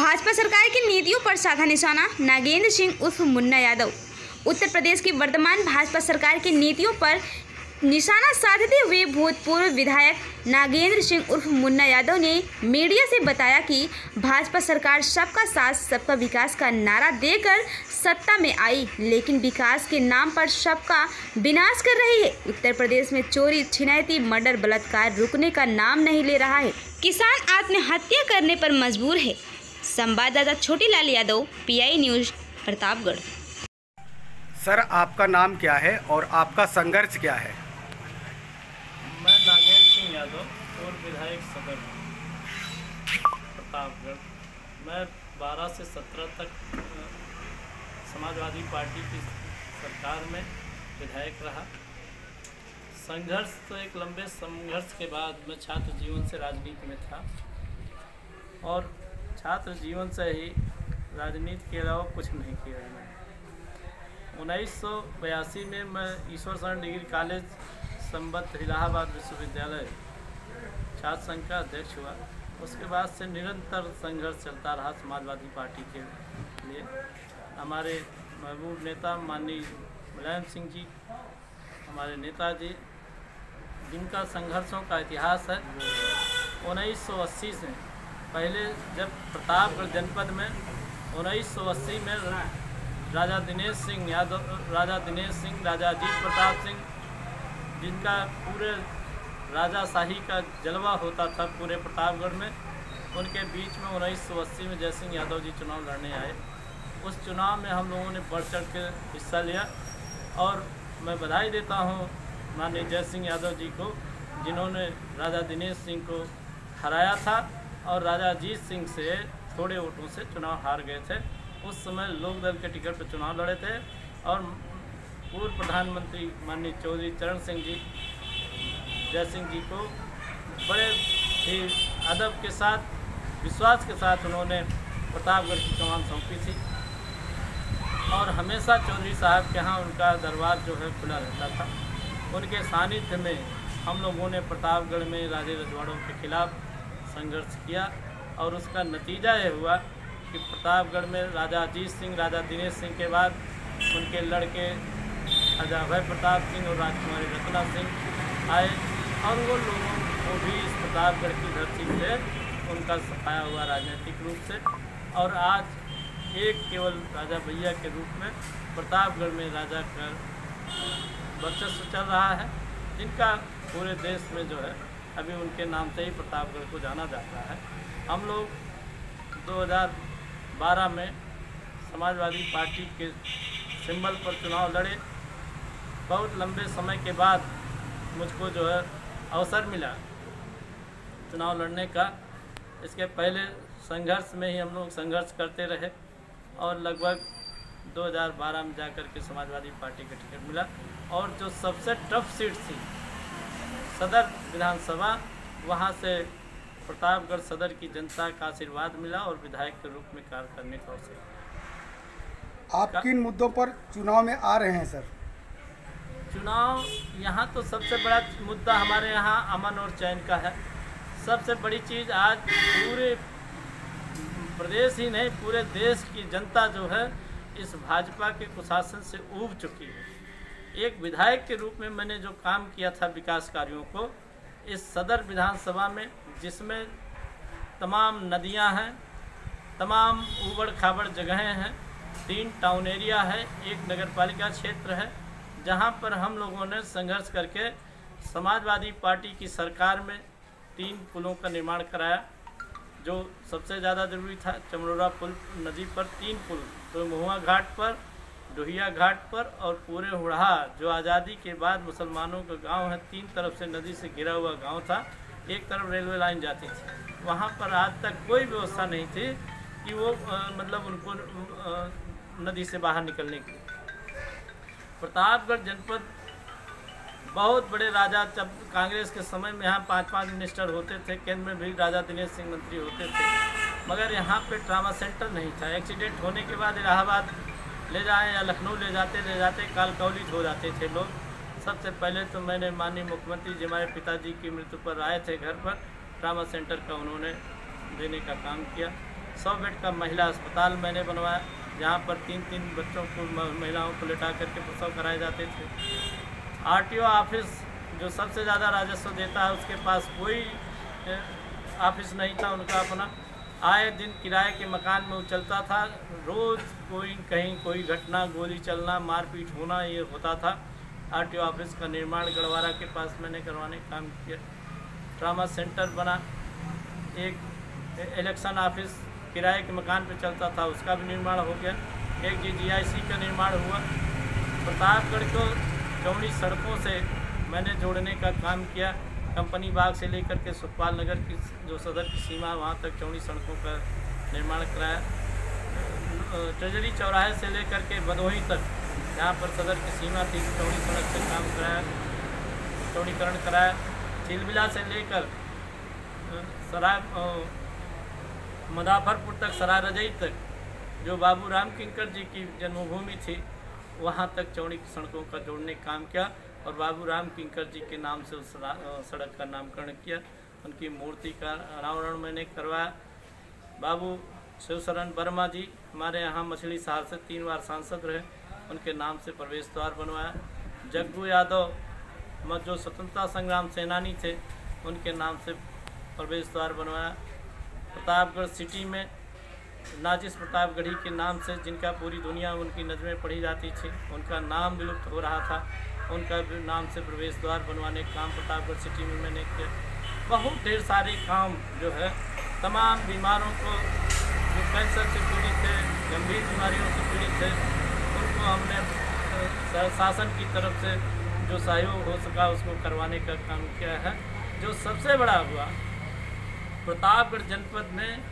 भाजपा सरकार की नीतियों पर साधा निशाना नागेंद्र सिंह उर्फ मुन्ना यादव। उत्तर प्रदेश की वर्तमान भाजपा सरकार की नीतियों पर निशाना साधते हुए भूतपूर्व विधायक नागेंद्र सिंह उर्फ मुन्ना यादव ने मीडिया से बताया कि भाजपा सरकार सबका साथ सबका विकास का नारा देकर सत्ता में आई, लेकिन विकास के नाम पर सबका विनाश कर रही है। उत्तर प्रदेश में चोरी, छिनैती, मर्डर, बलात्कार रुकने का नाम नहीं ले रहा है। किसान आत्महत्या करने पर मजबूर है। संवाददाता Chhotelal Yadav, PI news, Pratapgarh. Sir, आपका नाम क्या है और आपका संघर्ष क्या है? मैं नागेंद्र सिंह यादव पूर्व विधायक सदर प्रतापगढ़। मैं 12 से 17 तक समाजवादी पार्टी की सरकार में विधायक रहा। संघर्ष तो एक लंबे संघर्ष के बाद मैं छात्र जीवन से राजनीति में था और छात्र जीवन से ही राजनीति के अलावा कुछ नहीं किया मैंने। 1982 में मैं ईश्वर शरण डिग्री कॉलेज संबद्ध इलाहाबाद विश्वविद्यालय छात्र संघ का अध्यक्ष हुआ। उसके बाद से निरंतर संघर्ष चलता रहा समाजवादी पार्टी के लिए। हमारे महबूब नेता माननीय मुलायम सिंह जी, हमारे नेताजी, जिनका संघर्षों का इतिहास है। 1980 से पहले जब प्रतापगढ़ जनपद में 1980 में राजा दिनेश सिंह यादव, राजा अजीत प्रताप सिंह, जिनका पूरे राजाशाही का जलवा होता था पूरे प्रतापगढ़ में, उनके बीच में 1980 में जयसिंह यादव जी चुनाव लड़ने आए। उस चुनाव में हम लोगों ने बढ़ चढ़ के हिस्सा लिया और मैं बधाई देता हूं माननीय जयसिंह यादव जी को, जिन्होंने राजा दिनेश सिंह को हराया था और राजा अजीत सिंह से थोड़े वोटों से चुनाव हार गए थे। उस समय लोकदल के टिकट पर चुनाव लड़े थे और पूर्व प्रधानमंत्री माननीय चौधरी चरण सिंह जी जयसिंह जी को बड़े ही अदब के साथ, विश्वास के साथ उन्होंने प्रतापगढ़ की कमान सौंपी थी और हमेशा चौधरी साहब के यहाँ उनका दरबार जो है खुला रहता था। उनके सानिध्य में हम लोगों ने प्रतापगढ़ में राजे रजवाड़ों के खिलाफ संघर्ष किया और उसका नतीजा ये हुआ कि प्रतापगढ़ में राजा अजीत सिंह, राजा दिनेश सिंह के बाद उनके लड़के राजा अभय प्रताप सिंह और राजकुमारी रत्ना सिंह आए और वो लोगों को भी इस प्रतापगढ़ की धरती से उनका सफाया हुआ राजनीतिक रूप से। और आज एक केवल राजा भैया के रूप में प्रतापगढ़ में राजा का वर्चस्व चल रहा है, जिनका पूरे देश में जो है अभी उनके नाम से ही प्रतापगढ़ को जाना जाता है। हम लोग 2012 में समाजवादी पार्टी के सिंबल पर चुनाव लड़े। बहुत लंबे समय के बाद मुझको जो है अवसर मिला चुनाव लड़ने का। इसके पहले संघर्ष में ही हम लोग संघर्ष करते रहे और लगभग 2012 में जाकर के समाजवादी पार्टी का टिकट मिला और जो सबसे टफ सीट थी सदर विधानसभा, वहां से प्रतापगढ़ सदर की जनता का आशीर्वाद मिला और विधायक के रूप में कार्य करने का अवसर। आप किन मुद्दों पर चुनाव में आ रहे हैं सर? चुनाव यहाँ तो सबसे बड़ा मुद्दा हमारे यहाँ अमन और चैन का है। सबसे बड़ी चीज़ आज पूरे प्रदेश ही नहीं पूरे देश की जनता जो है इस भाजपा के कुशासन से ऊब चुकी है। एक विधायक के रूप में मैंने जो काम किया था विकास कार्यों को इस सदर विधानसभा में, जिसमें तमाम नदियां हैं, तमाम ऊबड़ खाबड़ जगहें हैं, 3 टाउन एरिया है, 1 नगरपालिका क्षेत्र है, जहां पर हम लोगों ने संघर्ष करके समाजवादी पार्टी की सरकार में 3 पुलों का निर्माण कराया। जो सबसे ज़्यादा ज़रूरी था, चमरोरा पुल नदी पर 3 पुल, तो महुआ घाट पर, डोहिया घाट पर और पूरे हुड़हा, जो आज़ादी के बाद मुसलमानों का गांव है, 3 तरफ से नदी से घिरा हुआ गांव था। एक तरफ रेलवे लाइन जाती थी, वहां पर आज तक कोई व्यवस्था नहीं थी कि वो मतलब उनको नदी से बाहर निकलने की। प्रतापगढ़ जनपद बहुत बड़े राजा, जब कांग्रेस के समय में यहाँ 5-5 मिनिस्टर होते थे, केंद्र में भी राजा दिनेश सिंह मंत्री होते थे, मगर यहाँ पे ट्रामा सेंटर नहीं था। एक्सीडेंट होने के बाद इलाहाबाद ले जाएं या लखनऊ ले जाते कालकौलित हो जाते थे लोग। सबसे पहले तो मैंने माननीय मुख्यमंत्री जी हमारे पिताजी की मृत्यु पर आए थे घर पर, ट्रामा सेंटर का उन्होंने देने का काम किया। 100 बेड का महिला अस्पताल मैंने बनवाया, जहाँ पर 3-3 बच्चों को महिलाओं को लिटा करके प्रसव कराए जाते थे। आरटीओ ऑफिस जो सबसे ज़्यादा राजस्व देता है, उसके पास कोई ऑफिस नहीं था उनका अपना। आए दिन किराए के मकान में वो चलता था। रोज़ कहीं कोई घटना, गोली चलना, मारपीट होना ये होता था। आरटीओ ऑफिस का निर्माण गढ़वारा के पास मैंने करवाने का काम किया। ट्रामा सेंटर बना। एक इलेक्शन ऑफिस किराए के मकान पे चलता था, उसका भी निर्माण हो गया। एक GIC का निर्माण हुआ। प्रतापगढ़ को चौड़ी सड़कों से मैंने जोड़ने का काम किया। कंपनी बाग से लेकर के सुखपाल नगर की जो सदर की सीमा, वहाँ तक चौड़ी सड़कों का निर्माण कराया। ट्रेजरी चौराहे से लेकर के भदोही तक, जहाँ पर सदर की सीमा थी, चौड़ी सड़क से काम कराया, चौड़ीकरण कराया। चिलबिला से लेकर मदाफरपुर तक, सराय रजई तक, जो बाबू राम किंकर जी की जन्मभूमि थी, वहाँ तक चौड़ी सड़कों का जोड़ने का काम किया। और बाबू राम किंकर जी के नाम से उस सड़क का नामकरण किया। उनकी मूर्ति का अनावरण मैंने करवाया। बाबू शिवशरण वर्मा जी हमारे यहाँ मछली शहर से 3 बार सांसद रहे, उनके नाम से प्रवेश द्वार बनवाया। जग्गू यादव जो स्वतंत्रता संग्राम सेनानी थे, उनके नाम से प्रवेश द्वार बनवाया। प्रतापगढ़ सिटी में नाजिस प्रतापगढ़ी के नाम से, जिनका पूरी दुनिया में उनकी नज़में पढ़ी जाती थी, उनका नाम विलुप्त हो रहा था, उनका भी नाम से प्रवेश द्वार बनवाने का काम प्रतापगढ़ सिटी में मैंने किया। बहुत ढेर सारे काम जो है, तमाम बीमारों को जो कैंसर से पीड़ित थे, गंभीर बीमारियों से पीड़ित थे, उनको हमने शासन की तरफ से जो सहयोग हो सका उसको करवाने का काम किया है। जो सबसे बड़ा हुआ, प्रतापगढ़ जनपद में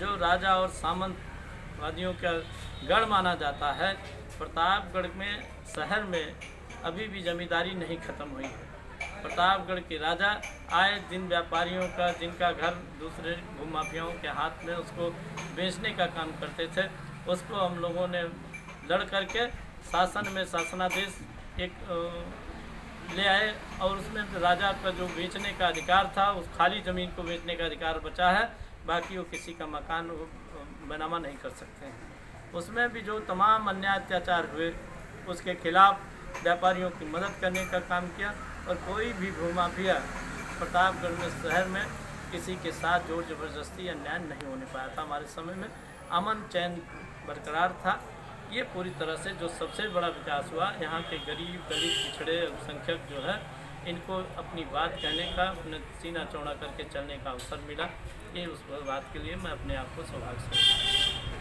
जो राजा और सामंतवादियों का गढ़ माना जाता है, प्रतापगढ़ में शहर में अभी भी जमींदारी नहीं खत्म हुई है। प्रतापगढ़ के राजा आए दिन व्यापारियों का, जिनका घर दूसरे भूमाफियाओं के हाथ में, उसको बेचने का काम करते थे, उसको हम लोगों ने लड़ करके शासन में शासनादेश एक ले आए। और उसमें राजा का जो बेचने का अधिकार था, उस खाली ज़मीन को बेचने का अधिकार बचा है, बाकी वो किसी का मकान बनामा नहीं कर सकते हैं। उसमें भी जो तमाम अन्याय अत्याचार हुए, उसके खिलाफ व्यापारियों की मदद करने का काम किया। और कोई भी भूमाफिया प्रतापगढ़ में शहर में किसी के साथ जोर जबरदस्ती या अन्याय नहीं होने पाया था। हमारे समय में अमन चैन बरकरार था। ये पूरी तरह से जो सबसे बड़ा विकास हुआ, यहाँ के गरीब, दलित, पिछड़े, अल्पसंख्यक जो है, इनको अपनी बात कहने का, अपने सीना चौड़ा करके चलने का अवसर मिला। ये उस बात के लिए मैं अपने आप को सौभाग्यशाली